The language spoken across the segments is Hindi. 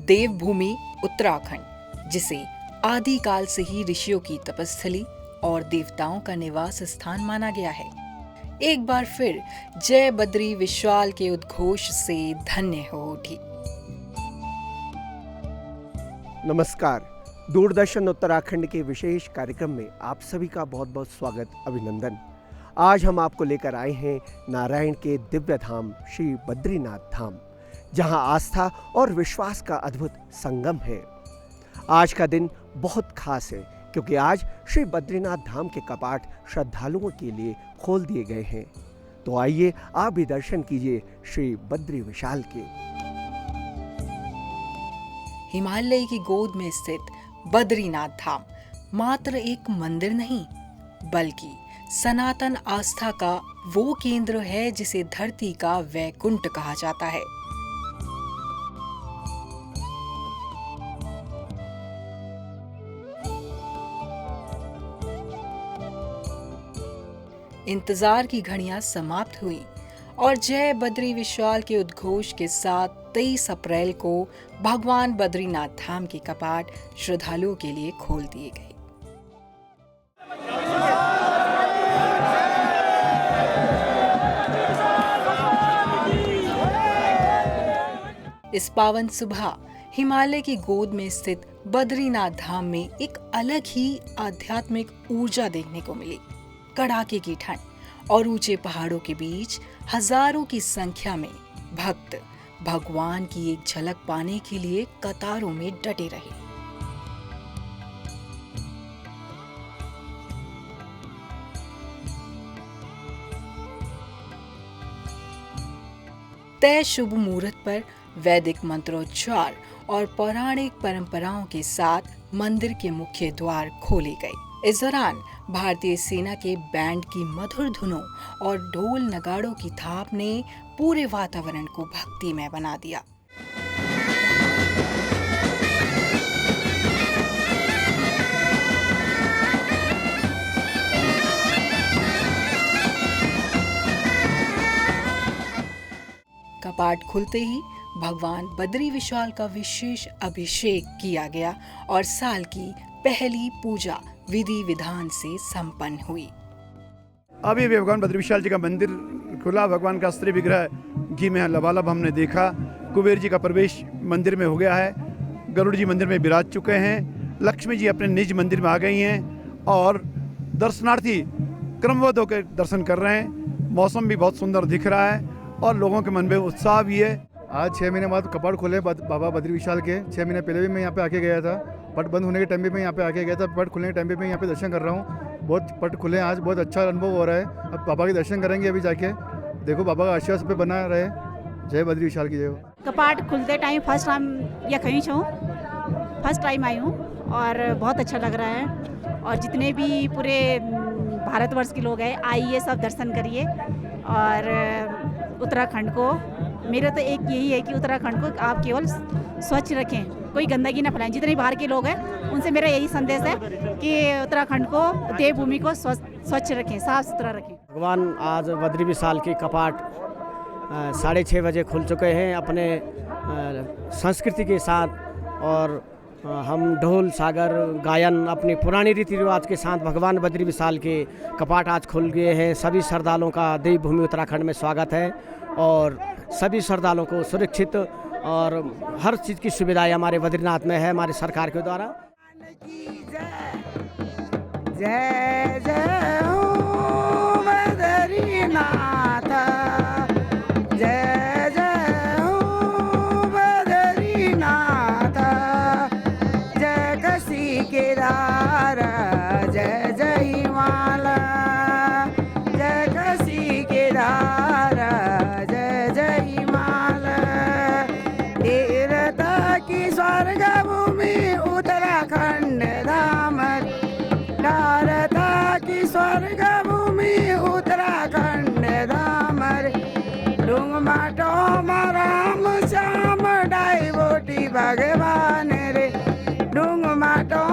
देवभूमि उत्तराखंड, जिसे आदिकाल से ही ऋषियों की तपस्थली और देवताओं का निवास स्थान माना गया है, एक बार फिर जय बद्री विशाल के उद्घोष से धन्य हो उठी। नमस्कार, दूरदर्शन उत्तराखंड के विशेष कार्यक्रम में आप सभी का बहुत बहुत स्वागत, अभिनंदन। आज हम आपको लेकर आए हैं नारायण के दिव्य धाम श्री बद्रीनाथ धाम, जहां आस्था और विश्वास का अद्भुत संगम है। आज का दिन बहुत खास है क्योंकि आज श्री बद्रीनाथ धाम के कपाट श्रद्धालुओं के लिए खोल दिए गए हैं। तो आइए आप भी दर्शन कीजिए श्री बद्री विशाल के। हिमालय की गोद में स्थित बद्रीनाथ धाम मात्र एक मंदिर नहीं, बल्कि सनातन आस्था का वो केंद्र है जिसे धरती का वैकुंठ कहा जाता है। इंतजार की घड़ियां समाप्त हुई और जय बद्री विशाल के उद्घोष के साथ 23 अप्रैल को भगवान बद्रीनाथ धाम के कपाट श्रद्धालुओं के लिए खोल दिए गए। इस पावन सुबह हिमालय की गोद में स्थित बद्रीनाथ धाम में एक अलग ही आध्यात्मिक ऊर्जा देखने को मिली। कड़ाके की ठंड और ऊंचे पहाड़ों के बीच हजारों की संख्या में भक्त भगवान की एक झलक पाने के लिए कतारों में डटे रहे। तय शुभ मुहूर्त पर वैदिक मंत्रोच्चार और पौराणिक परंपराओं के साथ मंदिर के मुख्य द्वार खोले गए। इस दौरान भारतीय सेना के बैंड की मधुर धुनों और ढोल नगाड़ों की थाप ने पूरे वातावरण को भक्तिमय बना दिया। कपाट खुलते ही भगवान बद्री विशाल का विशेष अभिषेक किया गया और साल की पहली पूजा विधि विधान से संपन्न हुई। अभी भगवान बद्री विशाल जी का मंदिर खुला, भगवान का अस्त्री विग्रह घी में लबालब हमने देखा। कुबेर जी का प्रवेश मंदिर में हो गया है, गरुड़ जी मंदिर में विराज चुके हैं, लक्ष्मी जी अपने निज मंदिर में आ गई हैं और दर्शनार्थी क्रमबद्ध होकर दर्शन कर रहे हैं। मौसम भी बहुत सुंदर दिख रहा है और लोगों के मन में उत्साह भी है। आज 6 महीने बाद कपाट खोले बाबा बद्री विशाल के। 6 महीने पहले भी मैं यहाँ पे आके गया था। पट बंद होने के टाइम पे मैं यहाँ पे आके गया था। पट खुलने के टाइम पे मैं यहाँ पे दर्शन कर रहा हूँ। बहुत पट खुले, आज बहुत अच्छा अनुभव हो रहा है। अब बाबा के दर्शन करेंगे अभी जाके। देखो बाबा का आशीर्वाद पे बना रहे। जय बद्री विशाल की जय हो। कपाट खुलते टाइम फर्स्ट टाइम या कहीं छूँ, फर्स्ट टाइम आई हूँ और बहुत अच्छा लग रहा है। और जितने भी पूरे भारतवर्ष के लोग हैं, आइए सब दर्शन करिए। और उत्तराखंड को, मेरा तो एक यही है कि उत्तराखंड को आप केवल स्वच्छ रखें, कोई गंदगी ना फैलाएं। जितने बाहर के लोग हैं उनसे मेरा यही संदेश है कि उत्तराखंड को, देवभूमि को स्वच्छ रखें, साफ सुथरा रखें। भगवान आज बद्री विशाल के कपाट 6:30 बजे खुल चुके हैं अपने संस्कृति के साथ। और हम ढोल सागर गायन अपनी पुरानी रीति रिवाज के साथ भगवान बद्री विशाल के कपाट आज खुल गए हैं। सभी श्रद्धालुओं का देवभूमि उत्तराखंड में स्वागत है और सभी श्रद्धालुओं को सुरक्षित और हर चीज़ की सुविधाएं हमारे बद्रीनाथ में है, हमारे सरकार के द्वारा। जय जय हो बद्रीनाथ, जय जय हो बद्रीनाथ, जय काशी केदार, जय जय हिमालय, जय काशी केदार, जय जय हिमालय, तीर्थ की स्वर्ग भूमि उत्तराखंड धाम, भारता की स्वर्ग भूमि उत्तराखंड धाम, डूंग माटो राम श्याम डाइवोटी भगवान रे, डूंग माटो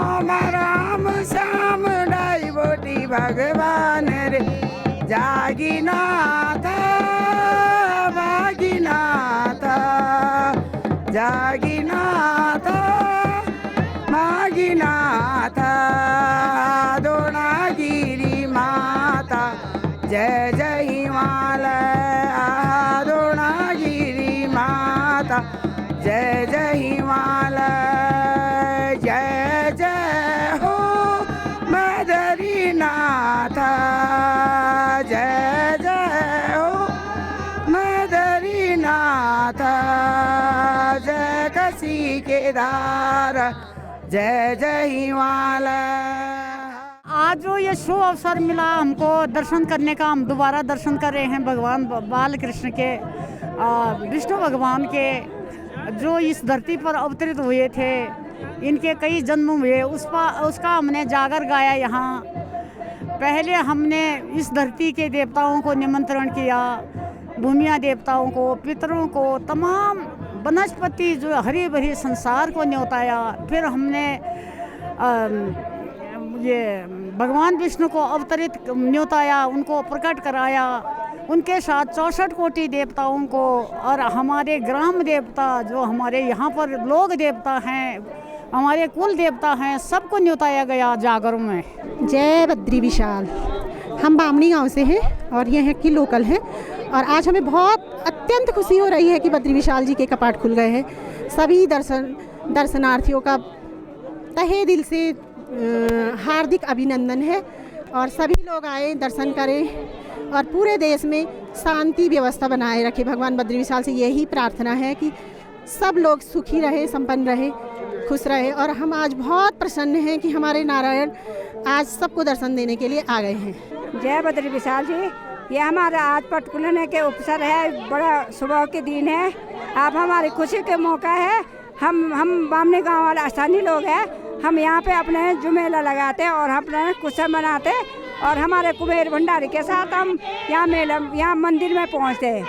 राम श्याम डाइवोटी भगवान रे, जागीनाथ भागीनाथ, जागीनाथ जय जय हिमालय अरुणगिरी माता, जय जय हिमालय, जय जय हो बद्रीनाथ, जय जय हो बद्रीनाथ, जय काशी केदार, जय जय हिमालय। आज जो ये शुभ अवसर मिला हमको दर्शन करने का, हम दोबारा दर्शन कर रहे हैं भगवान बाल कृष्ण के, विष्णु भगवान के, जो इस धरती पर अवतरित हुए थे। इनके कई जन्म हुए, उसका हमने जागर गाया यहाँ। पहले हमने इस धरती के देवताओं को निमंत्रण किया, भूमिया देवताओं को, पितरों को, तमाम वनस्पति जो हरी भरी संसार को न्योताया। फिर हमने ये भगवान विष्णु को अवतरित न्योताया, उनको प्रकट कराया। उनके साथ 64 कोटि देवताओं को और हमारे ग्राम देवता जो हमारे यहाँ पर लोक देवता हैं, हमारे कुल देवता हैं, सबको न्योताया गया जागरों में। जय बद्री विशाल। हम बामणी गांव से हैं और यह की लोकल हैं, और आज हमें बहुत अत्यंत खुशी हो रही है कि बद्री विशाल जी के कपाट खुल गए हैं। सभी दर्शनार्थियों का तहे दिल से हार्दिक अभिनंदन है, और सभी लोग आए दर्शन करें और पूरे देश में शांति व्यवस्था बनाए रखे। भगवान बद्री विशाल से यही प्रार्थना है कि सब लोग सुखी रहे, संपन्न रहे, खुश रहे। और हम आज बहुत प्रसन्न हैं कि हमारे नारायण आज सबको दर्शन देने के लिए आ गए हैं। जय बद्री विशाल जी। ये हमारा आज पट खुलने के अवसर है, बड़ा सुबह के दिन है। आप हमारी खुशी के मौका है। हम बामनी गांव वाले स्थानीय लोग हैं। हम यहाँ पे अपने जुमेला लगाते हैं और अपने कुशल मनाते हैं, और हमारे कुबेर भंडारी के साथ हम यहाँ मंदिर में पहुँचते हैं।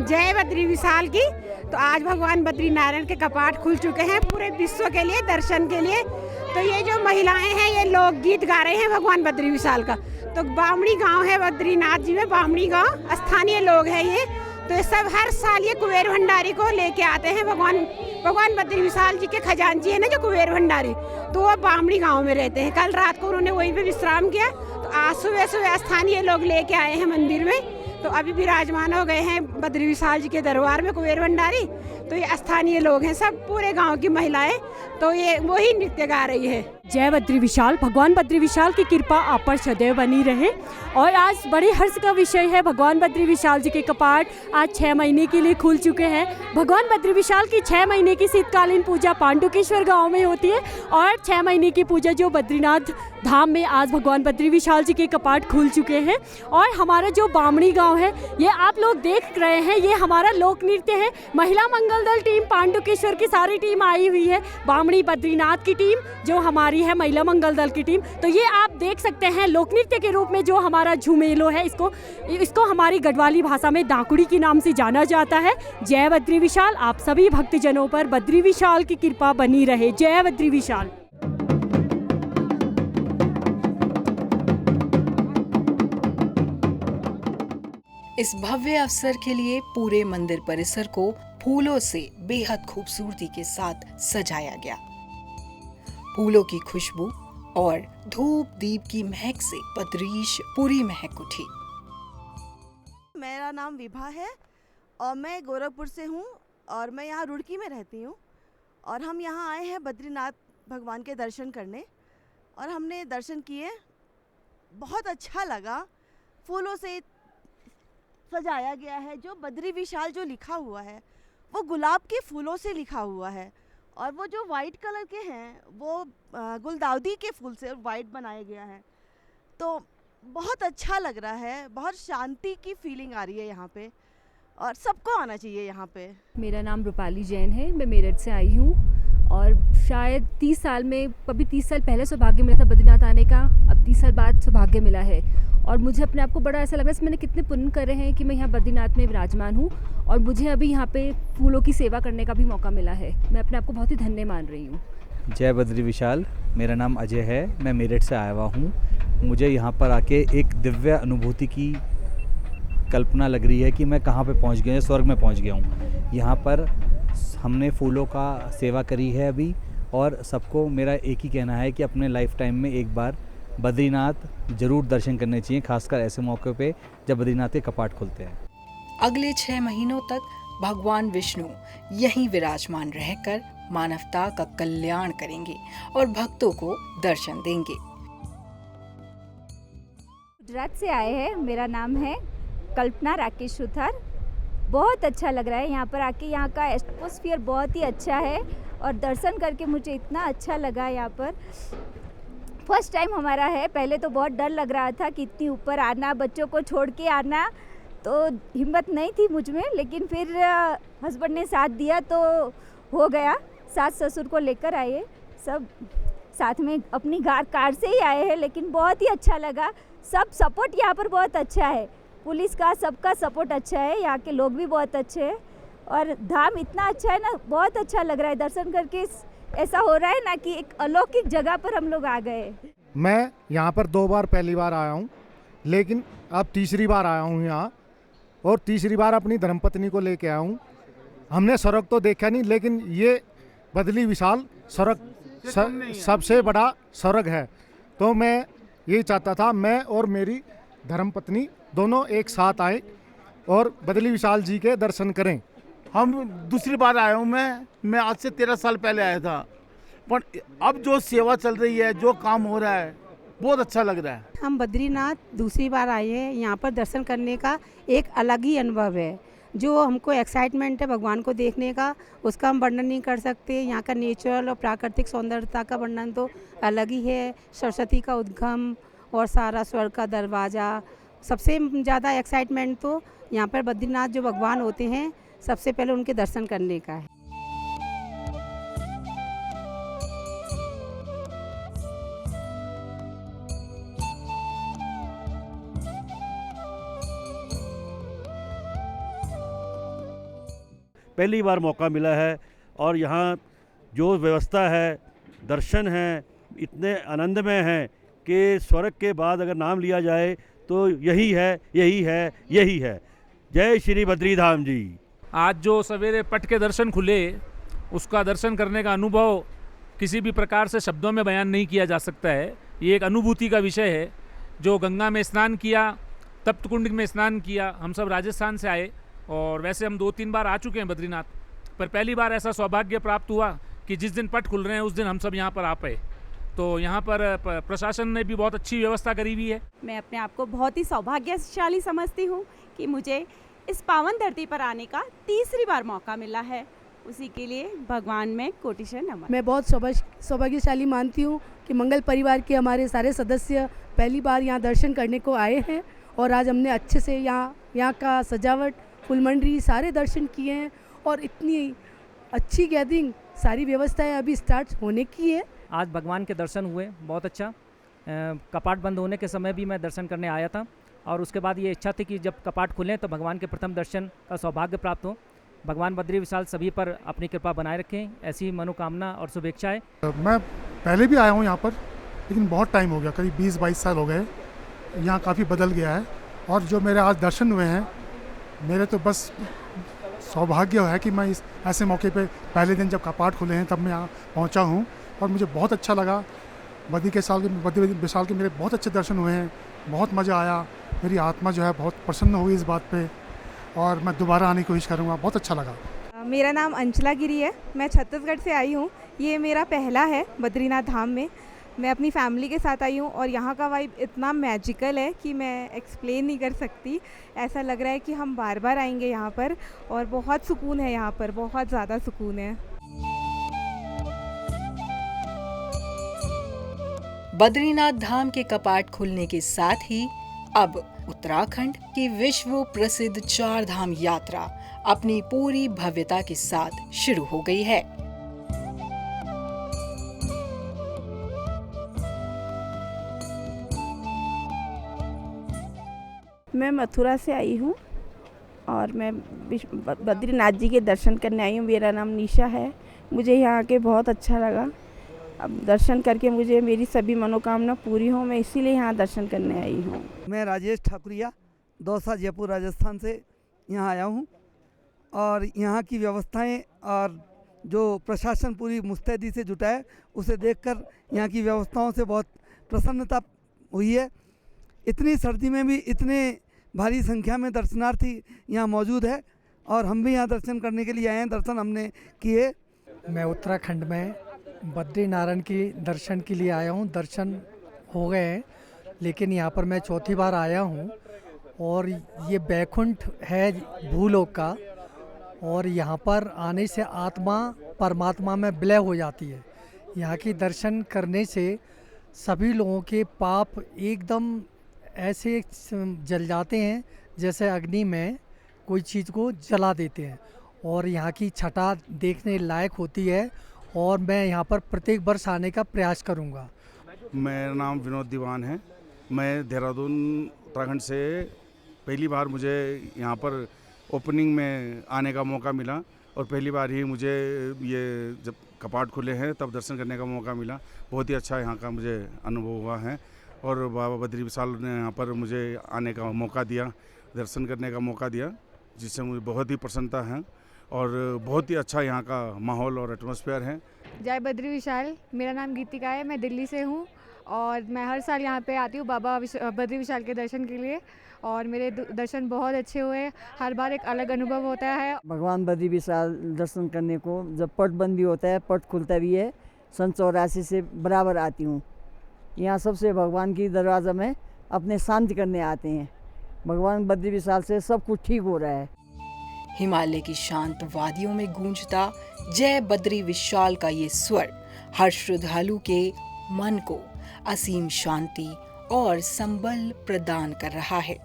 जय बद्री विशाल की। तो आज भगवान बद्री नारायण के कपाट खुल चुके हैं पूरे विश्व के लिए, दर्शन के लिए। तो ये जो महिलाएं हैं ये लोकगीत गा रहे हैं भगवान बद्री विशाल का। तो बामणी गांव है बद्रीनाथ जी में, बामणी गांव, स्थानीय लोग हैं ये। तो ये सब हर साल ये कुबेर भंडारी को लेके आते हैं। भगवान बद्री विशाल जी के खजांची है ना जो कुबेर भंडारी, तो वो बामणी गांव में रहते हैं। कल रात को उन्होंने वहीं पे विश्राम किया, तो आज सुबह स्थानीय लोग लेके आए हैं मंदिर में। तो अभी विराजमान हो गए हैं बद्री विशाल जी के दरबार में कुबेर भंडारी। तो ये स्थानीय लोग हैं, सब पूरे गांव की महिलाएं, तो ये वही नृत्य गा रही है। जय बद्री विशाल। भगवान बद्री विशाल की कृपा आप पर सदैव बनी रहे। और आज बड़े हर्ष का विषय है, भगवान बद्री विशाल जी के कपाट आज 6 महीने के लिए खुल चुके हैं। भगवान बद्री विशाल की 6 महीने की शीतकालीन पूजा पांडुकेश्वर गांव में होती है, और 6 महीने की पूजा जो बद्रीनाथ धाम में आज भगवान बद्री विशाल जी के कपाट खुल चुके हैं। और हमारा जो बामणी गाँव है, ये आप लोग देख रहे हैं, ये हमारा लोक नृत्य है। महिला मंगल दल टीम, पांडुकेश्वर की सारी टीम आई हुई है, बामणी बद्रीनाथ की टीम जो हमारी है महिला मंगल दल की टीम। तो ये आप देख सकते हैं लोक नृत्य के रूप में जो हमारा झूमेलो है, इसको हमारी गढ़वाली भाषा में दाकुड़ी के नाम से जाना जाता है। जय बद्री विशाल। आप सभी भक्तजनों पर बद्री विशाल की कृपा बनी रहे। जय बद्री विशाल। इस भव्य अवसर के लिए पूरे मंदिर परिसर को फूलों से बेहद खूबसूरती के साथ सजाया गया। फूलों की खुशबू और धूप दीप की महक से बद्रीश पूरी महक उठी। मेरा नाम विभा है और मैं गोरखपुर से हूँ, और मैं यहाँ रुड़की में रहती हूँ। और हम यहाँ आए हैं बद्रीनाथ भगवान के दर्शन करने, और हमने दर्शन किए, बहुत अच्छा लगा। फूलों से सजाया गया है। जो बद्री विशाल जो लिखा हुआ है वो गुलाब के फूलों से लिखा हुआ है, और वो जो वाइट कलर के हैं वो गुलदाउदी के फूल से वाइट बनाया गया है। तो बहुत अच्छा लग रहा है, बहुत शांति की फीलिंग आ रही है यहाँ पे, और सबको आना चाहिए यहाँ पे। मेरा नाम रूपाली जैन है, मैं मेरठ से आई हूँ, और शायद 30 साल में, कभी 30 साल पहले सौभाग्य मिला था बद्रीनाथ आने का, अब 30 साल बाद सौभाग्य मिला है। और मुझे अपने आप को बड़ा ऐसा लगा, मैंने कितने पुण्य करे हैं कि मैं यहाँ बद्रीनाथ में विराजमान हूँ, और मुझे अभी यहाँ पे फूलों की सेवा करने का भी मौका मिला है। मैं अपने आप को बहुत ही धन्य मान रही हूँ। जय बद्री विशाल। मेरा नाम अजय है, मैं मेरठ से आया हुआ हूँ। मुझे यहाँ पर आके एक दिव्य अनुभूति की कल्पना लग रही है कि मैं कहाँ पे पहुँच गया, स्वर्ग में पहुँच गया हूँ। यहाँ पर हमने फूलों का सेवा करी है अभी, और सबको मेरा एक ही कहना है कि अपने लाइफ टाइम में एक बार बद्रीनाथ जरूर दर्शन करने चाहिए, खासकर ऐसे मौके पे जब बद्रीनाथ के कपाट खुलते हैं। अगले 6 महीनों तक भगवान विष्णु यहीं विराजमान रहकर मानवता का कल्याण करेंगे और भक्तों को दर्शन देंगे। गुजरात से आए हैं, मेरा नाम है कल्पना राकेश सुथार। बहुत अच्छा लग रहा है यहाँ पर आके, यहाँ का एटमॉस्फेयर बहुत ही अच्छा है और दर्शन करके मुझे इतना अच्छा लगा। यहाँ पर फर्स्ट टाइम हमारा है, पहले तो बहुत डर लग रहा था कि इतनी ऊपर आना, बच्चों को छोड़ के आना, तो हिम्मत नहीं थी मुझ में, लेकिन फिर हस्बैंड ने साथ दिया तो हो गया। सास ससुर को लेकर आए, सब साथ में अपनी कार से ही आए हैं, लेकिन बहुत ही अच्छा लगा। सब सपोर्ट यहाँ पर बहुत अच्छा है, पुलिस का सबका सपोर्ट अच्छा है, यहाँ के लोग भी बहुत अच्छे हैं और धाम इतना अच्छा है ना, बहुत अच्छा लग रहा है दर्शन करके। ऐसा हो रहा है ना कि एक अलौकिक जगह पर हम लोग आ गए। मैं यहाँ पर 2 बार पहली बार आया हूँ, लेकिन अब तीसरी बार आया हूँ यहाँ, और तीसरी बार अपनी धर्मपत्नी को लेके आया हूँ। हमने स्वर्ग तो देखा नहीं, लेकिन ये बद्री विशाल स्वर्ग सबसे बड़ा स्वर्ग है। तो मैं यही चाहता था मैं और मेरी धर्मपत्नी दोनों एक साथ आए और बद्री विशाल जी के दर्शन करें। हम दूसरी बार आया हूँ। मैं आज से 13 साल पहले आया था, पर अब जो सेवा चल रही है, जो काम हो रहा है, बहुत अच्छा लग रहा है। हम बद्रीनाथ दूसरी बार आए हैं, यहाँ पर दर्शन करने का एक अलग ही अनुभव है। जो हमको एक्साइटमेंट है भगवान को देखने का, उसका हम वर्णन नहीं कर सकते। यहाँ का नेचुरल और प्राकृतिक सौंदर्यता का वर्णन तो अलग ही है। सरस्वती का उद्गम और सारा स्वर्ग का दरवाज़ा, सबसे ज़्यादा एक्साइटमेंट तो यहाँ पर बद्रीनाथ जो भगवान होते हैं, सबसे पहले उनके दर्शन करने का है। पहली बार मौका मिला है और यहाँ जो व्यवस्था है, दर्शन हैं, इतने आनंदमय हैं कि स्वर्ग के बाद अगर नाम लिया जाए तो यही है, यही है, यही है। जय श्री बद्री धाम जी। आज जो सवेरे पट के दर्शन खुले, उसका दर्शन करने का अनुभव किसी भी प्रकार से शब्दों में बयान नहीं किया जा सकता है। ये एक अनुभूति का विषय है। जो गंगा में स्नान किया, तप्त कुंड में स्नान किया, हम सब राजस्थान से आए और वैसे हम 2-3 बार आ चुके हैं बद्रीनाथ, पर पहली बार ऐसा सौभाग्य प्राप्त हुआ कि जिस दिन पट खुल रहे हैं उस दिन हम सब यहाँ पर आ पाए। तो यहाँ पर प्रशासन ने भी बहुत अच्छी व्यवस्था करी हुई है। मैं अपने आप को बहुत ही सौभाग्यशाली समझती हूँ कि मुझे इस पावन धरती पर आने का तीसरी बार मौका मिला है। उसी के लिए भगवान में कोटिशः नमन। मैं बहुत सौभाग्यशाली मानती हूँ कि मंगल परिवार के हमारे सारे सदस्य पहली बार यहाँ दर्शन करने को आए हैं और आज हमने अच्छे से यहाँ का सजावट, फुलमंडरी सारे दर्शन किए हैं और इतनी अच्छी गैदरिंग, सारी व्यवस्थाएं अभी स्टार्ट होने की है। आज भगवान के दर्शन हुए, बहुत अच्छा। कपाट बंद होने के समय भी मैं दर्शन करने आया था और उसके बाद ये इच्छा थी कि जब कपाट खुलें तो भगवान के प्रथम दर्शन का सौभाग्य प्राप्त हो। भगवान बद्री विशाल सभी पर अपनी कृपा बनाए रखें, ऐसी मनोकामना और शुभेच्छाएं। मैं पहले भी आया हूँ यहाँ पर, लेकिन बहुत टाइम हो गया, करीब 20-22 साल हो गए। यहाँ काफ़ी बदल गया है और जो मेरे आज दर्शन हुए हैं, मेरे तो बस सौभाग्य है कि मैं इस ऐसे मौके पे पहले दिन जब कपाट खुले हैं तब मैं यहाँ पहुँचा हूँ और मुझे बहुत अच्छा लगा। बद्री विशाल के मेरे बहुत अच्छे दर्शन हुए हैं, बहुत मज़ा आया। मेरी आत्मा जो है बहुत प्रसन्न हुई इस बात पे और मैं दोबारा आने की कोशिश करूँगा। बहुत अच्छा लगा। मेरा नाम अंचला गिरी है, मैं छत्तीसगढ़ से आई हूँ। ये मेरा पहला है बद्रीनाथ धाम में। मैं अपनी फैमिली के साथ आई हूँ और यहाँ का वाइब इतना मैजिकल है कि मैं एक्सप्लेन नहीं कर सकती। ऐसा लग रहा है कि हम बार बार आएंगे यहाँ पर और बहुत सुकून है यहाँ पर, बहुत ज़्यादा सुकून है। बद्रीनाथ धाम के कपाट खुलने के साथ ही अब उत्तराखंड की विश्व प्रसिद्ध 4 धाम यात्रा अपनी पूरी भव्यता के साथ शुरू हो गई है। मैं मथुरा से आई हूँ और मैं बद्रीनाथ जी के दर्शन करने आई हूँ। मेरा नाम निशा है। मुझे यहाँ आके बहुत अच्छा लगा। अब दर्शन करके मुझे मेरी सभी मनोकामना पूरी हो, मैं इसीलिए यहाँ दर्शन करने आई हूँ। मैं राजेश ठाकुरिया दौसा जयपुर राजस्थान से यहाँ आया हूँ और यहाँ की व्यवस्थाएं और जो प्रशासन पूरी मुस्तैदी से जुटा है, उसे देखकर यहाँ की व्यवस्थाओं से बहुत प्रसन्नता हुई है। इतनी सर्दी में भी इतने भारी संख्या में दर्शनार्थी यहाँ मौजूद है और हम भी यहाँ दर्शन करने के लिए आए हैं। दर्शन हमने किए। मैं उत्तराखंड में बद्रीनारायण की दर्शन के लिए आया हूँ। दर्शन हो गए हैं, लेकिन यहाँ पर मैं चौथी बार आया हूँ और ये बैकुंठ है भूलोक का, और यहाँ पर आने से आत्मा परमात्मा में विलय हो जाती है। यहाँ की दर्शन करने से सभी लोगों के पाप एकदम ऐसे जल जाते हैं जैसे अग्नि में कोई चीज़ को जला देते हैं, और यहाँ की छटा देखने लायक होती है और मैं यहाँ पर प्रत्येक वर्ष आने का प्रयास करूँगा। मेरा नाम विनोद दीवान है। मैं देहरादून उत्तराखंड से पहली बार मुझे यहाँ पर ओपनिंग में आने का मौका मिला और पहली बार ही मुझे ये जब कपाट खुले हैं तब दर्शन करने का मौका मिला। बहुत ही अच्छा यहाँ का मुझे अनुभव हुआ है और बाबा बद्री विशाल ने यहाँ पर मुझे आने का मौका दिया, दर्शन करने का मौका दिया, जिससे मुझे बहुत ही प्रसन्नता है और बहुत ही अच्छा यहाँ का माहौल और एटमॉस्फेयर है। जय बद्री विशाल। मेरा नाम गीतिका है, मैं दिल्ली से हूँ और मैं हर साल यहाँ पे आती हूँ बाबा बद्री विशाल के दर्शन के लिए और मेरे दर्शन बहुत अच्छे हुए। हर बार एक अलग अनुभव होता है। भगवान बद्री विशाल दर्शन करने को जब पट बंद भी होता है, पट खुलता भी है, सन 84 से बराबर आती हूँ। यहाँ सबसे भगवान की दरवाज़ा में अपने शांति करने आते हैं। भगवान बद्री विशाल से सब कुछ ठीक हो रहा है। हिमालय की शांत वादियों में गूंजता जय बद्री विशाल का ये स्वर हर श्रद्धालु के मन को असीम शांति और संबल प्रदान कर रहा है।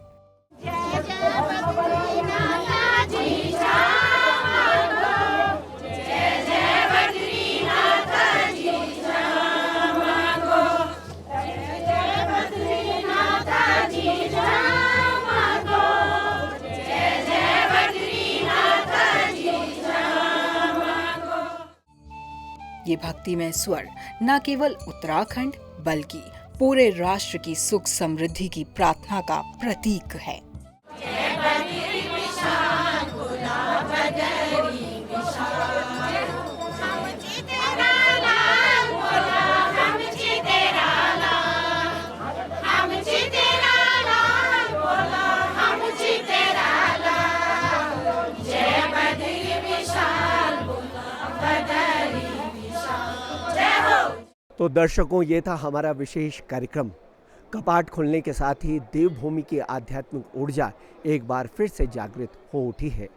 ये भक्तिमय स्वर न केवल उत्तराखंड बल्कि पूरे राष्ट्र की सुख समृद्धि की प्रार्थना का प्रतीक है। तो दर्शकों, ये था हमारा विशेष कार्यक्रम। कपाट खुलने के साथ ही देवभूमि की आध्यात्मिक ऊर्जा एक बार फिर से जागृत हो उठी है।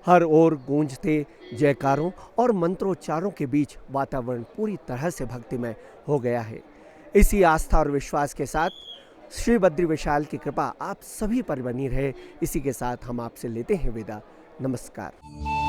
हर ओर गूंजते जयकारों और मंत्रोच्चारों के बीच वातावरण पूरी तरह से भक्तिमय हो गया है। इसी आस्था और विश्वास के साथ श्री बद्री विशाल की कृपा आप सभी पर बनी रहे। इसी के साथ हम आपसे लेते हैं विदा। नमस्कार।